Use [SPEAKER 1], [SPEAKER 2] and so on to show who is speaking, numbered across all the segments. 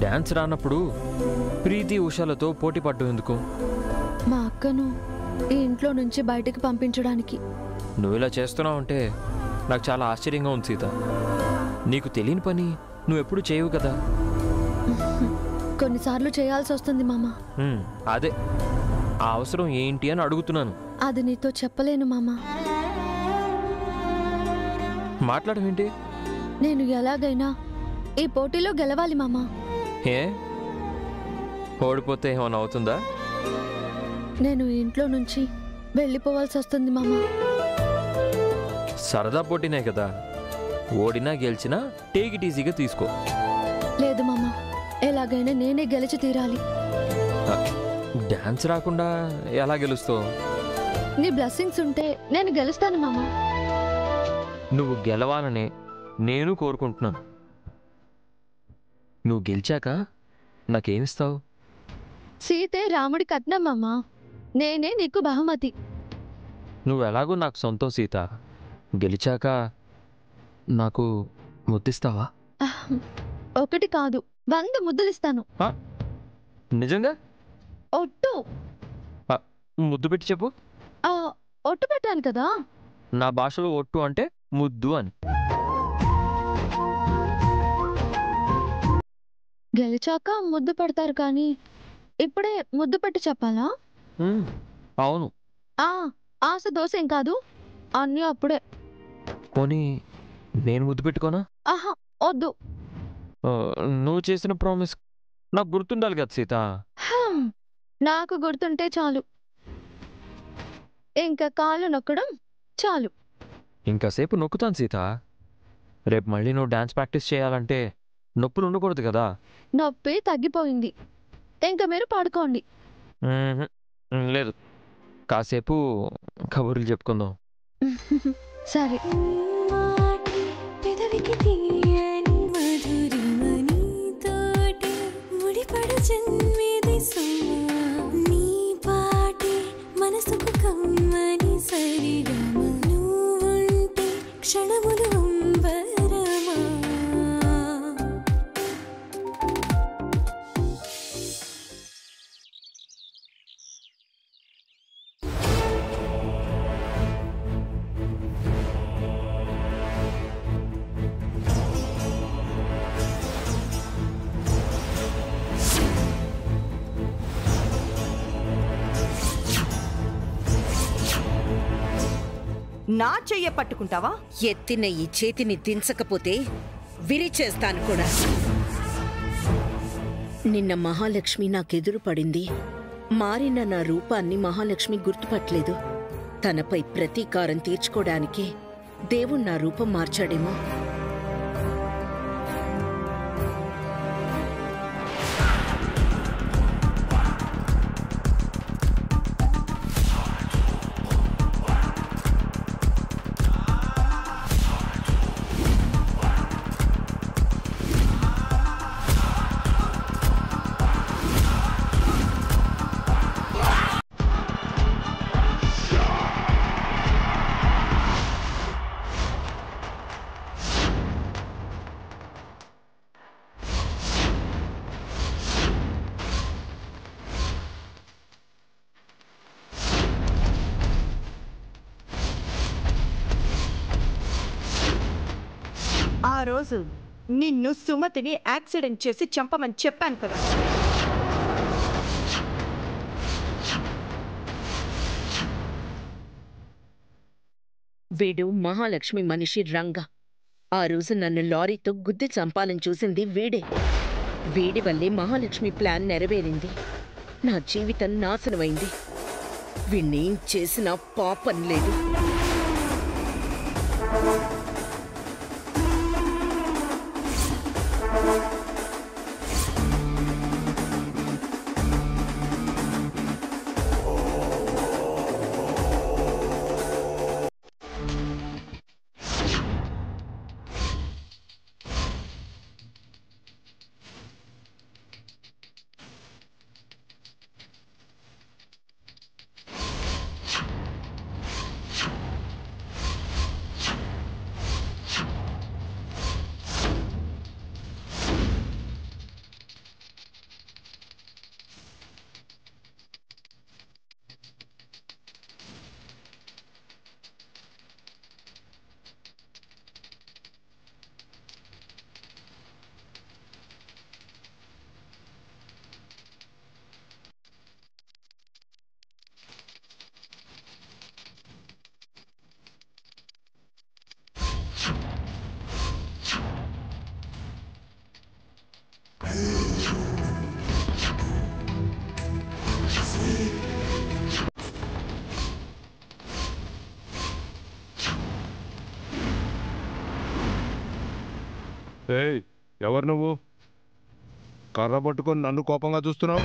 [SPEAKER 1] Dance రానప్పుడు ప్రీతి ఉషాలతో పోటీ పడ్డం ఎందుకు?
[SPEAKER 2] మా అక్కను ఈ ఇంట్లో నుంచి బయటికి పంపించడానికి.
[SPEAKER 1] నువ్వు ఇలా చేస్తున్నావు అంటే నాకు చాలా ఆశ్చర్యంగా ఉంది సీత. నీకు తెలియని పని నువ్వెప్పుడు చేయవు కదా.
[SPEAKER 2] కొన్నిసార్లు చేయాల్సి వస్తుంది మామ.
[SPEAKER 1] అదే ఆ అవసరం ఏంటి అని అడుగుతున్నాను.
[SPEAKER 2] అది నీతో చెప్పలేను మామ.
[SPEAKER 1] మాట్లాడమేంటి?
[SPEAKER 2] నేను ఎలాగైనా ఈ పోటీలో గెలవాలి మామ.
[SPEAKER 1] ఏ ఓడిపోతే ఏమైనా అవుతుందా?
[SPEAKER 2] నేను ఇంట్లో నుంచి వెళ్ళిపోవాల్సి వస్తుంది మామ.
[SPEAKER 1] సరదా పోటీనే కదా, ఓడినా గెలిచినా టేక్ ఇట్ ఈజీగా తీసుకో.
[SPEAKER 2] లేదు మామ, ఎలాగైనా నేనే గెలిచి తీరాలి.
[SPEAKER 1] డాన్స్ రాకుండా ఎలా గెలుస్తావు?
[SPEAKER 2] నీ బ్లెస్సింగ్స్ ఉంటే నేను గెలుస్తాను మామ.
[SPEAKER 1] నువ్వు గెలవాలనే నేను కోరుకుంటున్నాను. నువ్వు గెలిచాక నాకేమిస్తావు?
[SPEAKER 2] సీతే రాముడి కట్నం మామ. నేనే నీకు బహుమతి.
[SPEAKER 1] నువ్వు ఎలాగో నాకు సొంతం సీత. గెలిచాక నాకు ముద్దిస్తావా?
[SPEAKER 2] ఒకటి కాదు, 100 ముద్దులిస్తాను.
[SPEAKER 1] నిజంగా?
[SPEAKER 2] ఒట్టు.
[SPEAKER 1] ముద్దు పెట్టి చెప్పు.
[SPEAKER 2] ఒట్టు పెట్టాను కదా.
[SPEAKER 1] నా భాషలో ఒట్టు అంటే ముద్దు అని.
[SPEAKER 2] గెలిచాక ముద్దు పెడతారు కానీ ఇప్పుడే ముద్దు పెట్టి చెప్పాలా?
[SPEAKER 1] అవును.
[SPEAKER 2] ఆశ దోశం కాదు, అన్నీ అప్పుడే.
[SPEAKER 1] పోనీ నేను ముద్దు పెట్టుకోనా?
[SPEAKER 2] ఆహా వద్దు.
[SPEAKER 1] నువ్వు చేసిన ప్రామిస్ నాకు గుర్తుండాలి కదా సీత.
[SPEAKER 2] నాకు గుర్తుంటే చాలు. ఇంకా కాళ్ళు నొక్కడం చాలు.
[SPEAKER 1] ఇంకాసేపు నొక్కుతాను సీత. రేపు మళ్ళీ నువ్వు డాన్స్ ప్రాక్టీస్ చేయాలంటే నొప్పులు ఉండకూడదు కదా.
[SPEAKER 2] నొప్పి తగ్గిపోయింది, ఇంకా మీరు పాడుకోండి.
[SPEAKER 1] లేదు, కాసేపు కబుర్లు చెప్పుకుందాం.
[SPEAKER 2] సరే.
[SPEAKER 3] నా చెయ్య పట్టుకుంటావా?
[SPEAKER 4] ఎత్తిన ఈ చేతిని దించకపోతే విరిచేస్తాను కూడా. నిన్న మహాలక్ష్మి నాకెదురు పడింది. మారిన నా రూపాన్ని మహాలక్ష్మి గుర్తుపట్టలేదు. తనపై ప్రతీకారం తీర్చుకోవడానికే దేవుడు నా రూపం మార్చాడేమో.
[SPEAKER 3] ఆ రోజు నిన్ను సుమతిని యాక్సిడెంట్ చేసి చంపమని చెప్పాను కదా.
[SPEAKER 4] వీడు మహాలక్ష్మి మనిషి రంగ. ఆ రోజు నన్ను లారీతో గుద్ది చంపాలని చూసింది వీడే. వీడి వల్లే మహాలక్ష్మి ప్లాన్ నెరవేరింది. నా జీవితం నాశనమైంది. వీణ్ణేం చేసినా పాపం లేదు.
[SPEAKER 5] ఏయ్, ఎవరు నువ్వు? కర్ర పట్టుకొని నన్ను కోపంగా చూస్తున్నావు?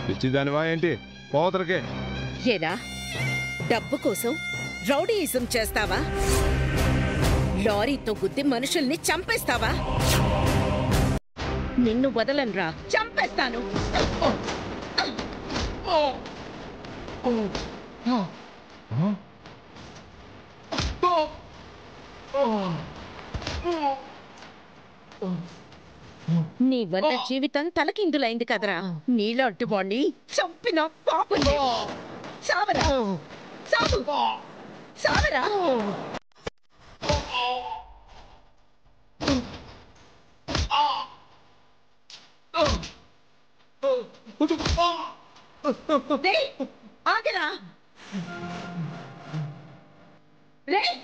[SPEAKER 5] పిచ్చిదానివా ఏంటి? పోతలకే.
[SPEAKER 4] ఏరా డబ్బు కోసం రౌడీయిజం చేస్తావా? లారీతో గుద్ది మనుషుల్ని చంపేస్తావా? నిన్ను వదలనురా, చంపేస్తాను. నీ వల్ల జీవితం తలకిందులైంది కదరా. నీలాంటి వాణ్ణి చంపిన పాపం లేదు. సావరా, సావు, సావరా. రేయ్, ఆగరా. రేయ్,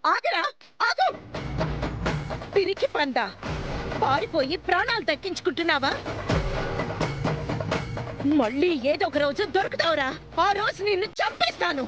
[SPEAKER 4] ఆగరా, ఆగు. పిరికి పందా, పారిపోయి ప్రాణాలు దక్కించుకుంటున్నావా? మళ్ళీ ఏదో ఒక రోజు దొరుకుతావురా. ఆ రోజు నిన్ను చంపేస్తాను.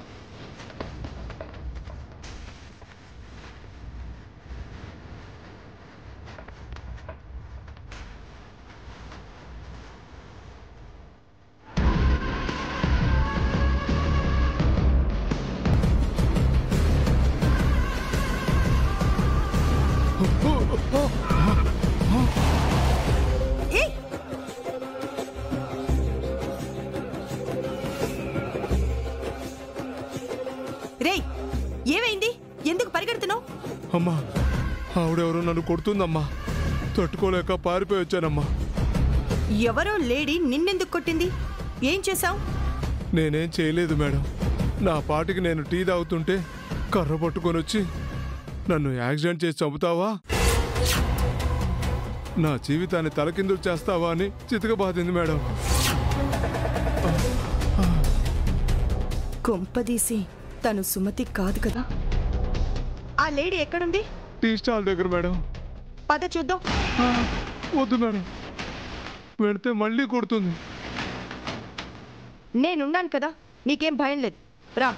[SPEAKER 3] రేయ్, ఏమైంది? ఎందుకు పరిగెడుతున్నావు?
[SPEAKER 5] అమ్మా, ఆవిడెవరో నన్ను కొడుతుందమ్మా. తట్టుకోలేక పారిపోయి వచ్చానమ్మా.
[SPEAKER 3] ఎవరో లేడీ నిన్నెందుకు కొట్టింది? ఏం చేశావు?
[SPEAKER 5] నేనేం చేయలేదు మేడం. నా పాటికి నేను టీ తాగుతుంటే కర్ర పట్టుకొని వచ్చి నన్ను యాక్సిడెంట్ చేసి చంపుతావా, నా జీవితాన్ని తలకిందులు చేస్తావా అని చితకబాదింది మేడం.
[SPEAKER 3] కొంపదీసి తను సుమతి కాదు కదా? ఆ లేడీ ఎక్కడుంది?
[SPEAKER 5] టీ స్టాల్ దగ్గర మేడం.
[SPEAKER 3] పద చూద్దాం.
[SPEAKER 5] వద్దు మేడం, వెళితే మళ్ళీ కొడుతుంది.
[SPEAKER 3] నేనున్నాను కదా, నీకేం భయం లేదు. రా.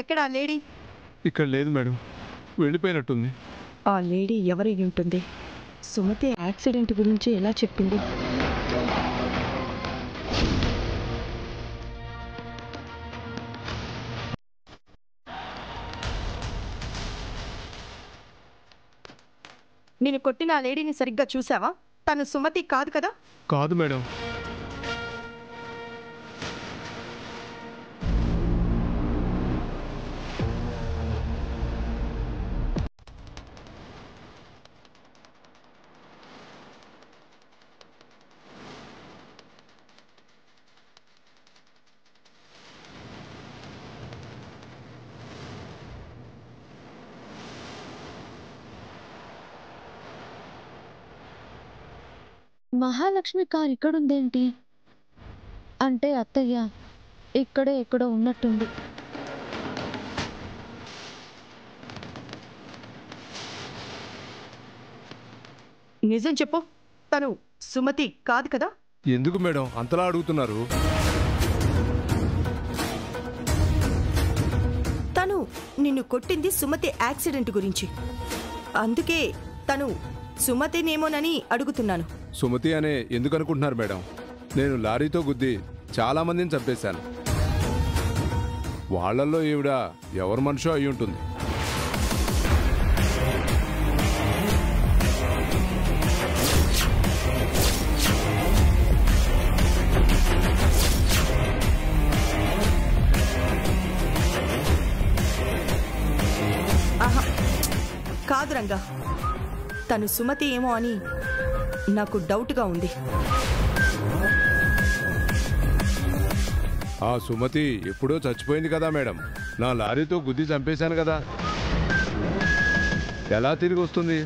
[SPEAKER 3] ఎక్కడ ఆ లేడీ?
[SPEAKER 5] ఇక్కడ లేదు మేడం, వెళ్ళిపోయినట్టుంది.
[SPEAKER 3] ఆ లేడీ ఎవరై ఉంటుంది? సుమతి యాక్సిడెంట్ గురించి ఎలా చెప్పింది? నేను కొట్టిన ఆ లేడీని సరిగ్గా చూసావా? తను సుమతి కాదు కదా?
[SPEAKER 5] కాదు మేడం.
[SPEAKER 2] మహాలక్ష్మి కార్ ఇక్కడుందేంటి? అంటే అత్తయ్య ఇక్కడే ఎక్కడో ఉన్నట్టుంది.
[SPEAKER 3] నిజం చెప్పు, తను సుమతి కాదు కదా?
[SPEAKER 5] ఎందుకు మేడం అంతలా అడుగుతున్నారు?
[SPEAKER 3] తను నిన్ను కొట్టింది సుమతి యాక్సిడెంట్ గురించి. అందుకే తను సుమతినేమోనని అడుగుతున్నాను.
[SPEAKER 5] సుమతి అనే ఎందుకు అనుకుంటున్నారు మేడం? నేను లారీతో గుద్ది చాలా మందిని చంపేశాను. వాళ్ళల్లో ఈవిడ ఎవరు మనిషో అయి ఉంటుంది.
[SPEAKER 3] తను సుమతి ఏమో అని నాకు డౌట్గా ఉంది.
[SPEAKER 5] ఆ సుమతి ఎప్పుడో చచ్చిపోయింది కదా మేడం. నా లారీతో గుద్ది చంపేశాను కదా, ఎలా తిరిగి వస్తుంది?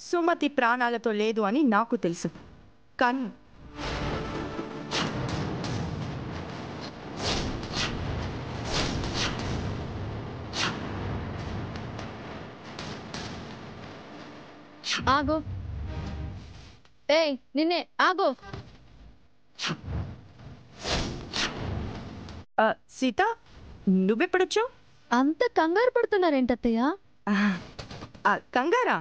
[SPEAKER 3] సుమతి ప్రాణాలతో లేదు అని నాకు తెలుసు, కానీ
[SPEAKER 2] ఆగో. ఏయ్ నిన్నే, ఆగో.
[SPEAKER 3] సీత, నువ్వెప్పుడొచ్చావు?
[SPEAKER 2] అంత కంగారు పడుతున్నారేంటత్తయ్య?
[SPEAKER 3] కంగారా?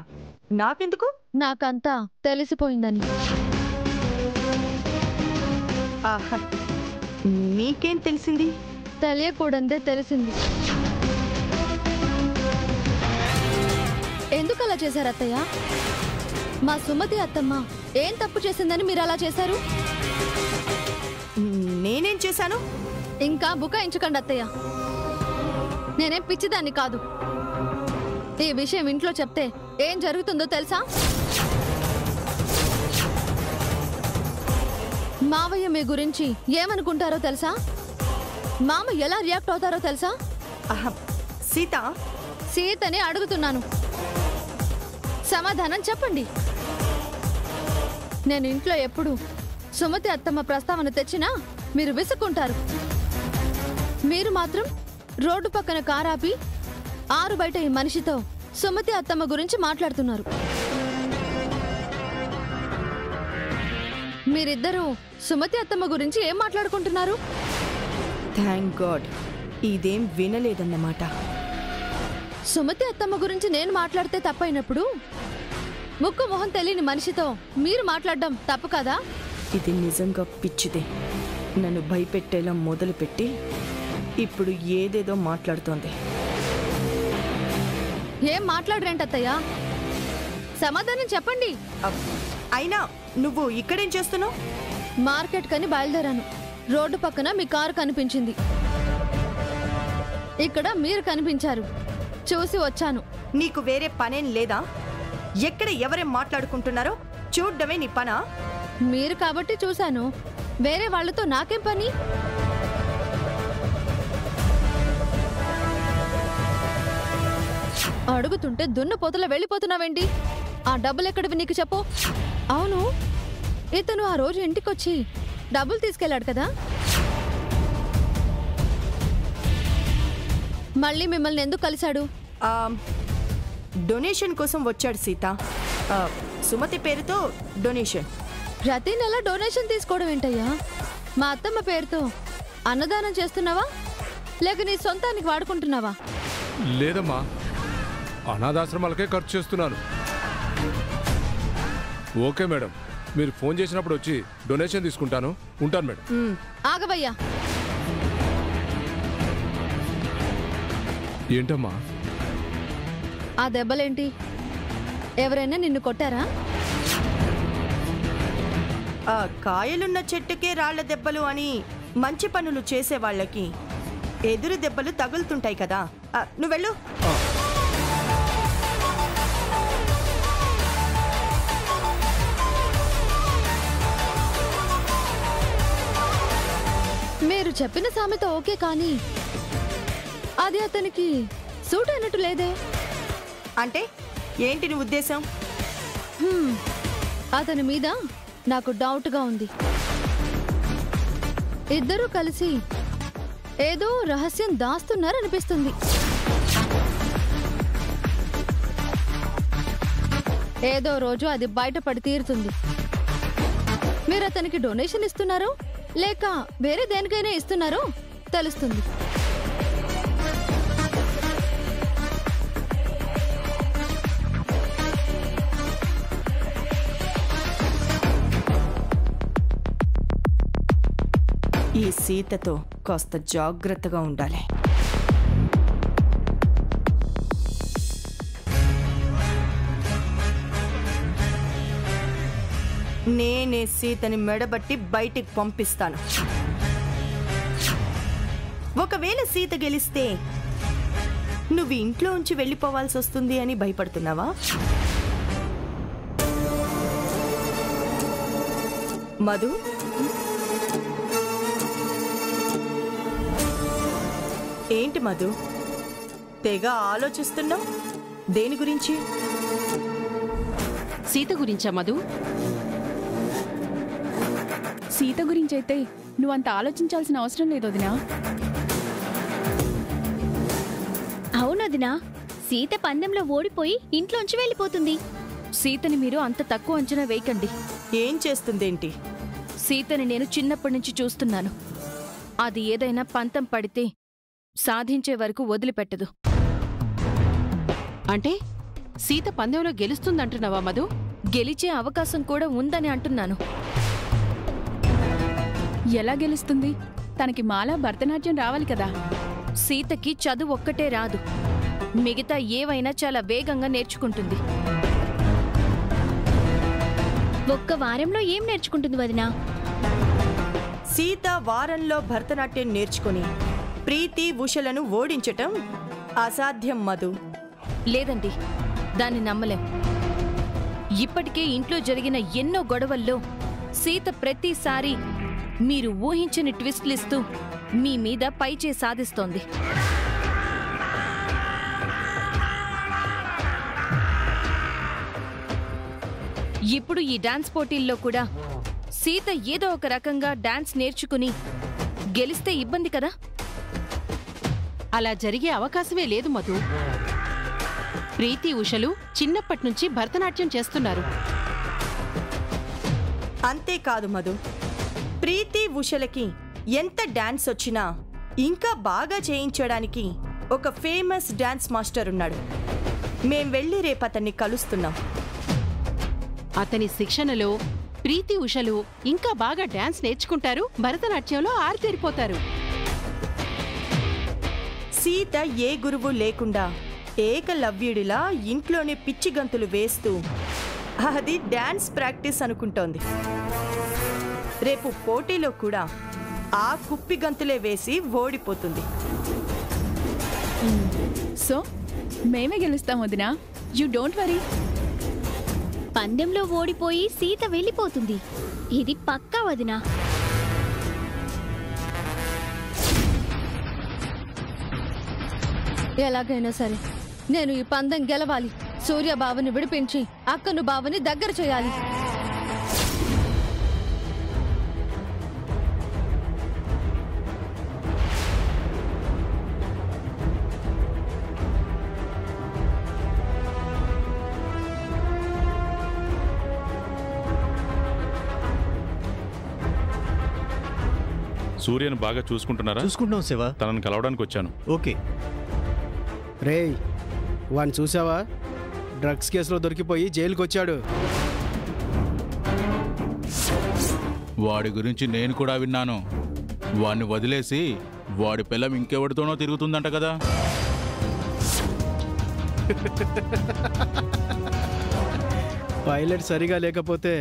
[SPEAKER 3] నాకెందుకు?
[SPEAKER 2] నాకంతా తెలిసిపోయిందని.
[SPEAKER 3] ఆహా, నీకేం తెలిసింది?
[SPEAKER 2] తెలియకూడదే తెలిసింది. ఎందుకు అలా చేశారు అత్తయ్య? మా సుమతి అత్తమ్మ ఏం తప్పు చేసిందని మీరు అలా చేశారు?
[SPEAKER 3] నేనేం చేశాను?
[SPEAKER 2] ఇంకా బుకాయించకండి అత్తయ్య. నేనేం పిచ్చిదాన్ని కాదు. ఈ విషయం ఇంట్లో చెప్తే ఏం జరుగుతుందో తెలుసా? మావయ్య మీ గురించి ఏమనుకుంటారో తెలుసా? మామ ఎలా రియాక్ట్ అవుతారో తెలుసా?
[SPEAKER 3] సీత,
[SPEAKER 2] సీతని అడుగుతున్నాను, సమాధానం చెప్పండి. నేను ఇంట్లో ఎప్పుడు సుమతి అత్తమ్మ ప్రస్తావన తెచ్చినా మీరు విసుక్కుంటారు. మీరు మాత్రం రోడ్డు పక్కన కారాపి ఆరు బయట ఈ మనిషితో సుమతి అత్తమ్మ గురించి మాట్లాడుతున్నారు. మీరిద్దరూ సుమతి అత్తమ్మ గురించి ఏం మాట్లాడుకుంటున్నారు?
[SPEAKER 3] థ్యాంక్ గాడ్, ఇదేం వినలేదన్నమాట.
[SPEAKER 2] సుమతి అత్తమ్మ గురించి నేను మాట్లాడితే తప్పైనప్పుడు ముక్కు మొహం తెలియని మనిషితో మీరు మాట్లాడడం తప్పు కదా?
[SPEAKER 3] ఇది నిజంగా పిచ్చిదే. నన్ను భయపెట్టేలా మొదలుపెట్టి ఇప్పుడు ఏదేదో మాట్లాడుతోంది.
[SPEAKER 2] ఏం మాట్లాడరేంటత్తయ్యా? సమాధానం చెప్పండి.
[SPEAKER 3] అయినా నువ్వు ఇక్కడేం చేస్తున్నావు?
[SPEAKER 2] మార్కెట్ కని బయలుదేరాను. రోడ్డు పక్కన మీ కారు కనిపించింది. ఇక్కడ మీరు కనిపించారు, చూసి వచ్చాను.
[SPEAKER 3] నీకు వేరే పనేం లేదా? ఎక్కడ ఎవరేం మాట్లాడుకుంటున్నారో చూడ్డమే నీ పనా?
[SPEAKER 2] మీరు కాబట్టి చూశాను, వేరే వాళ్ళతో నాకేం పని? అడుగుతుంటే దున్న పోతల వెళ్ళిపోతున్నావేంటి? ఆ డబ్బులు ఎక్కడివి నీకు చెప్పు. అవును, ఇతను ఆ రోజు ఇంటికొచ్చి డబ్బులు తీసుకెళ్లాడు కదా, మళ్ళీ మిమ్మల్ని ఎందుకు కలిశాడు?
[SPEAKER 3] డొనేషన్ కోసం వచ్చాడు సీత. సుమతి పేరుతో డొనేషన్.
[SPEAKER 2] ప్రతి నెల డొనేషన్ తీసుకోవడం ఏంటయ్యా? మా అత్తమ్మ పేరుతో అన్నదానం చేస్తున్నావా, లేక నీ సొంతానికి వాడుకుంటున్నావా?
[SPEAKER 5] లేదమ్మా, అనాథాశ్రమాలకే ఖర్చు చేస్తున్నాను. ఓకే మేడం, మీరు ఫోన్ చేసినప్పుడు వచ్చి డొనేషన్ తీసుకుంటాను. ఉంటాను మేడం.
[SPEAKER 2] ఆగవయ్యా.
[SPEAKER 5] ఏంటమ్మా
[SPEAKER 2] ఆ దెబ్బలేంటి? ఎవరైనా నిన్ను కొట్టారా?
[SPEAKER 3] కాయలున్న చెట్టుకే రాళ్ల దెబ్బలు అని మంచి పనులు చేసే వాళ్ళకి ఎదురు దెబ్బలు తగులుతుంటాయి కదా. నువ్వెళ్ళు.
[SPEAKER 2] మీరు చెప్పిన సామెత ఓకే, కానీ అది అతనికి సూట్ అయినట్టు లేదే.
[SPEAKER 3] అంటే ఏంటి నీ ఉద్దేశం?
[SPEAKER 2] అతని మీద నాకు డౌట్గా ఉంది. ఇద్దరూ కలిసి ఏదో రహస్యం దాస్తున్నారనిపిస్తుంది. ఏదో రోజు అది బయటపడి తీరుతుంది. మీరు అతనికి డొనేషన్ ఇస్తున్నారో లేక వేరే దేనికైనా ఇస్తున్నారో తెలుస్తుంది.
[SPEAKER 3] ఈ సీతతో కాస్త జాగ్రత్తగా ఉండాలి. నేనే సీతని మెడబట్టి బయటికి పంపిస్తాను. ఒకవేళ సీత గెలిస్తే నువ్వు ఇంట్లో ఉంచి వెళ్ళిపోవాల్సి వస్తుంది అని భయపడుతున్నావా? మధు, ఏంటి మధు తెగ ఆలోచిస్తున్నావు? దేని గురించి?
[SPEAKER 6] సీత గురించా మధు? సీత గురించైతే నువ్వంత ఆలోచించాల్సిన అవసరం లేదు వదినా.
[SPEAKER 7] అవునదినా, సీత పందెంలో ఓడిపోయి ఇంట్లోంచి వెళ్ళిపోతుంది.
[SPEAKER 2] సీతని మీరు అంత తక్కువ అంచనా వేయకండి.
[SPEAKER 3] ఏం చేస్తుందేంటి?
[SPEAKER 2] సీతని నేను చిన్నప్పటి నుంచి చూస్తున్నాను. అది ఏదైనా పంతం పడితే సాధించే వరకు వదిలిపెట్టదు.
[SPEAKER 6] అంటే సీత పందెంలో గెలుస్తుందంటున్నావా మధు?
[SPEAKER 2] గెలిచే అవకాశం కూడా ఉందని అంటున్నాను.
[SPEAKER 6] ఎలా గెలుస్తుంది? తనకి మాలా భరతనాట్యం రావాలి కదా.
[SPEAKER 2] సీతకి చదువు ఒక్కటే రాదు, మిగతా ఏవైనా చాలా వేగంగా నేర్చుకుంటుంది.
[SPEAKER 7] ఒక్క వారంలో ఏం నేర్చుకుంటుంది వదినా?
[SPEAKER 3] సీత వారంలో భరతనాట్యం నేర్చుకుని ప్రీతి ఉషలను ఓడించటం అసాధ్యం మధు.
[SPEAKER 2] లేదండి, దాన్ని నమ్మలేం. ఇప్పటికే ఇంట్లో జరిగిన ఎన్నో గొడవల్లో సీత ప్రతిసారి మీరు ఊహించని ట్విస్ట్లిస్తూ మీ మీద పైచే సాధిస్తోంది. ఇప్పుడు ఈ డాన్స్ పోటీల్లో కూడా సీత ఏదో ఒక రకంగా డాన్స్ నేర్చుకుని గెలిస్తే ఇబ్బంది కదా.
[SPEAKER 6] అలా జరిగే అవకాశమే లేదు మధు. ప్రీతి ఉషలు చిన్నప్పటినుంచి భరతనాట్యం చేస్తున్నారు.
[SPEAKER 3] అంతేకాదు మధు, ప్రీతి ఉషలకి ఎంత డాన్స్ వచ్చినా ఇంకా బాగా చేయించడానికి ఒక ఫేమస్ డాన్స్ మాస్టర్ ఉన్నాడు. మేం వెళ్ళి రేపతన్ని కలుస్తున్నాం.
[SPEAKER 6] అతని శిక్షణలో ప్రీతి ఉషలు ఇంకా బాగా డాన్స్ నేర్చుకుంటారు, భరతనాట్యంలో ఆరితేరిపోతారు.
[SPEAKER 3] సీత ఏ గురువు లేకుండా ఏకలవ్యుడిలా ఇంట్లోనే పిచ్చి గంతులు వేస్తూ అది డాన్స్ ప్రాక్టీస్ అనుకుంటోంది. రేపు పోటీలో కూడా ఆ కుప్పి గంతులే వేసి ఓడిపోతుంది.
[SPEAKER 6] సో మేమే గెలుస్తాం వదినా, యూ డోంట్ వరీ.
[SPEAKER 7] పందెంలో ఓడిపోయి సీత వెళ్ళిపోతుంది, ఇది పక్కా వదినా.
[SPEAKER 2] ఎలాగైనా సరే నేను ఈ పందెం గెలవాలి. సూర్యబాబుని విడిపించి అక్కను బాబుని దగ్గర చేయాలి.
[SPEAKER 8] సూర్యను బాగా చూసుకుంటున్నారా?
[SPEAKER 9] చూసుకుంటున్నాం శివ.
[SPEAKER 8] తనని కలవడానికి వచ్చాను.
[SPEAKER 9] ఓకే.
[SPEAKER 10] రేయ్, వాడిని చూసావా? డ్రగ్స్ కేసులో దొరికిపోయి జైలుకి వచ్చాడు.
[SPEAKER 11] వాడి గురించి నేను కూడా విన్నాను. వాడిని వదిలేసి వాడి పిల్లం ఇంకెవడితోనో తిరుగుతుందంట కదా.
[SPEAKER 10] పైలట్ సరిగా లేకపోతే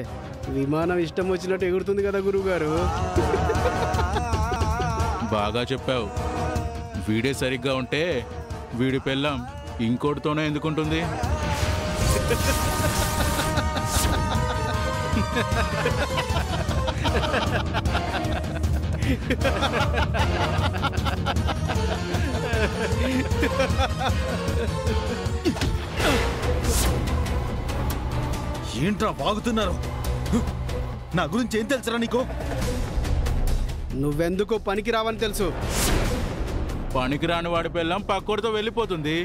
[SPEAKER 10] విమానం ఇష్టం వచ్చినట్టు ఎగురుతుంది కదా గురువుగారు.
[SPEAKER 11] బాగా చెప్పావు. వీడే సరిగ్గా ఉంటే వీడి పిల్లం ఇంకోటితోనే ఎందుకుంటుంది?
[SPEAKER 9] ఏంట్రా వాగుతున్నారు? నా గురించి ఏం తెలుసురా నీకు?
[SPEAKER 10] నువ్వెందుకు పనికి రావని తెలుసు.
[SPEAKER 11] పనికిరాని వాడి పిల్లం పక్కోడితో వెళ్ళిపోతుంది.